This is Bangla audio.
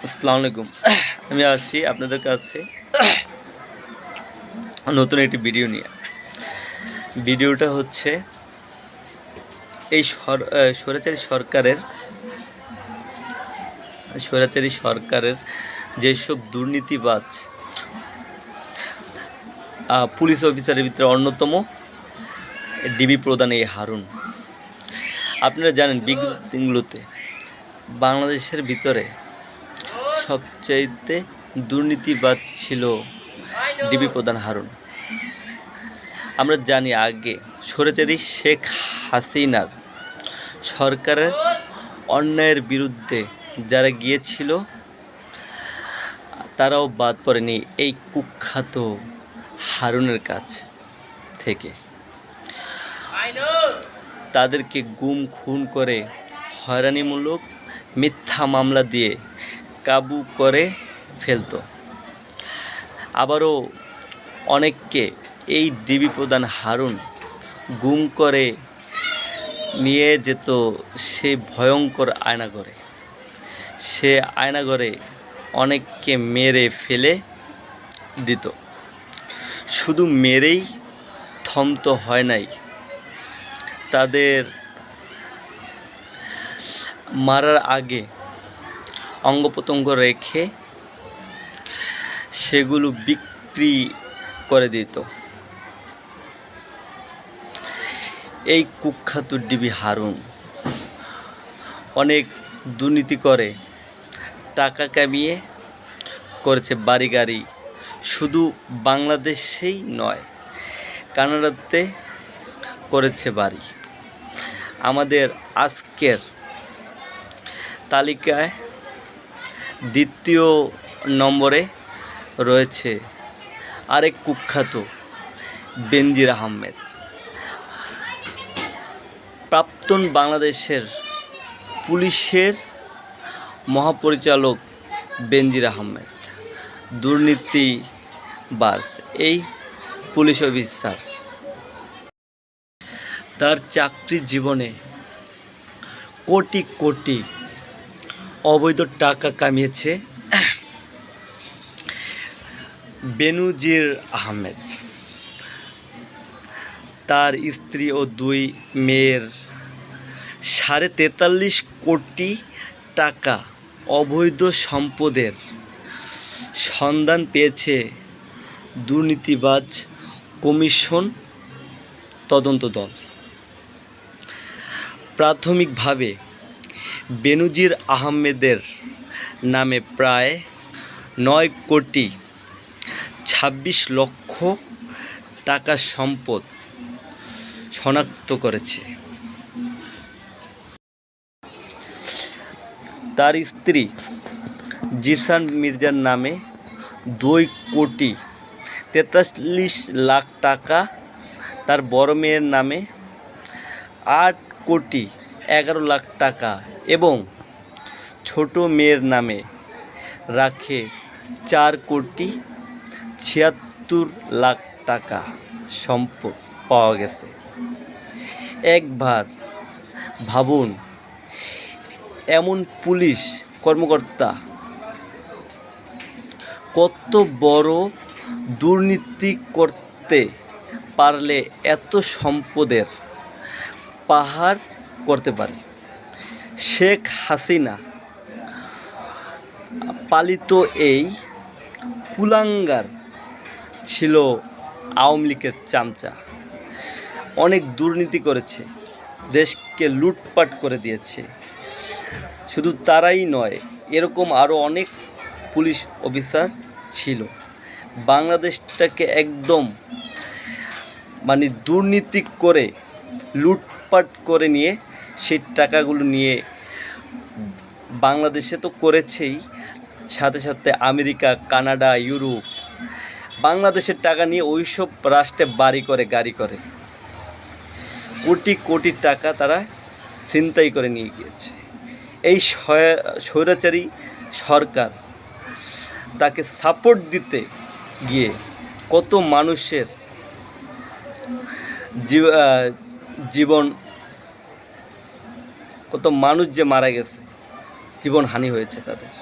আসসালামু আলাইকুম। আমি আসছি আপনাদের কাছে নতুন একটি ভিডিও নিয়ে। ভিডিওটা হচ্ছে এই স্বৈরাচারী সরকারের যেসব দুর্নীতিবাজ পুলিশ অফিসারের ভিতরে অন্যতম ডিবি প্রধান এই হারুন। আপনারা জানেন বিগত দিনগুলোতে বাংলাদেশের ভিতরে সবচাইতে দুর্নীতিবাজ ছিল ডিবি প্রধান হারুন। আমরা জানি আগে স্বৈরাচারী শেখ হাসিনার সরকারের অন্যায়ের বিরুদ্ধে যারা গিয়েছিল তারাও বাদ পড়েনি এই কুখ্যাত হারুনের কাছ থেকে। তাদেরকে গুম খুন করে হয়রানিমূলক মিথ্যা মামলা দিয়ে কাবু করে ফেলত। আবারও অনেককে এই ডিবি প্রধান হারুন গুম করে নিয়ে যেত সে ভয়ঙ্কর আয়নাঘরে। সে আয়নাঘরে অনেককে মেরে ফেলে দিত। শুধু মেরেই থমত হয় নাই, তাদের মারার আগে অঙ্গ প্রত্যঙ্গ রেখে সেগুলো বিক্রি করে দিত। এই কুখ্যাত ডিবি হারুন অনেক দুর্নীতি করে টাকা কামিয়ে করেছে বাড়ি গাড়ি। শুধু বাংলাদেশেই নয়, কানাডাতে করেছে বাড়ি। আমাদের আজকের তালিকায় দ্বিতীয় নম্বরে রয়েছে আরেক কুখ্যাত বেনজির আহমেদ। প্রাক্তন বাংলাদেশের পুলিশের মহাপরিচালক বেনজির আহমেদ দুর্নীতিবাজ এই পুলিশ অফিসার। তার চাকরি জীবনে কোটি কোটি অবৈধ টাকা কামিয়েছে বেনজির আহমেদ। তার স্ত্রী ও 2 মেয়ের 43.5 কোটি টাকা অবৈধ সম্পদের সন্ধান পেয়েছে দুর্নীতিবাজ কমিশন তদন্ত দল। প্রাথমিকভাবে বেনজির আহমেদের নামে প্রায় 9 কোটি 26 লক্ষ টাকা সম্পদ শনাক্ত করেছে। তার স্ত্রী জিসান মির্জার নামে 2 কোটি 43 লাখ টাকা, তার বড় মেয়ের নামে 8 কোটি 11 লাখ টাকা এবং ছোট মেয়ের নামে রাখে 4 কোটি 76 লাখ টাকা সম্পদ পাওয়া গেছে। একবার ভাবুন, এমন পুলিশ কর্মকর্তা কত বড় দুর্নীতি করতে পারলে এত সম্পদের পাহাড় করতে পারে। শেখ হাসিনা পালিত এই কুলাঙ্গার ছিল আওয়ামী লীগের চামচা। অনেক দুর্নীতি করেছে, দেশকে লুটপাট করে দিয়েছে। শুধু তারাই নয়, এরকম আরও অনেক পুলিশ অফিসার ছিল। বাংলাদেশটাকে একদম দুর্নীতি করে লুটপাট করে নিয়ে সেই টাকাগুলো নিয়ে বাংলাদেশে তো করেছেই, সাথে সাথে আমেরিকা, কানাডা, ইউরোপ বাংলাদেশের টাকা নিয়ে ওইসব রাষ্ট্রে বাড়ি করে, গাড়ি করে। কোটি কোটি টাকা তারা ছিনতাই করে নিয়ে গিয়েছে। এই স্বৈরাচারী সরকার তাকে সাপোর্ট দিতে গিয়ে কত মানুষের জীবন, কত মানুষ যে মারা গেছে, জীবনহানি হয়েছে তাদের।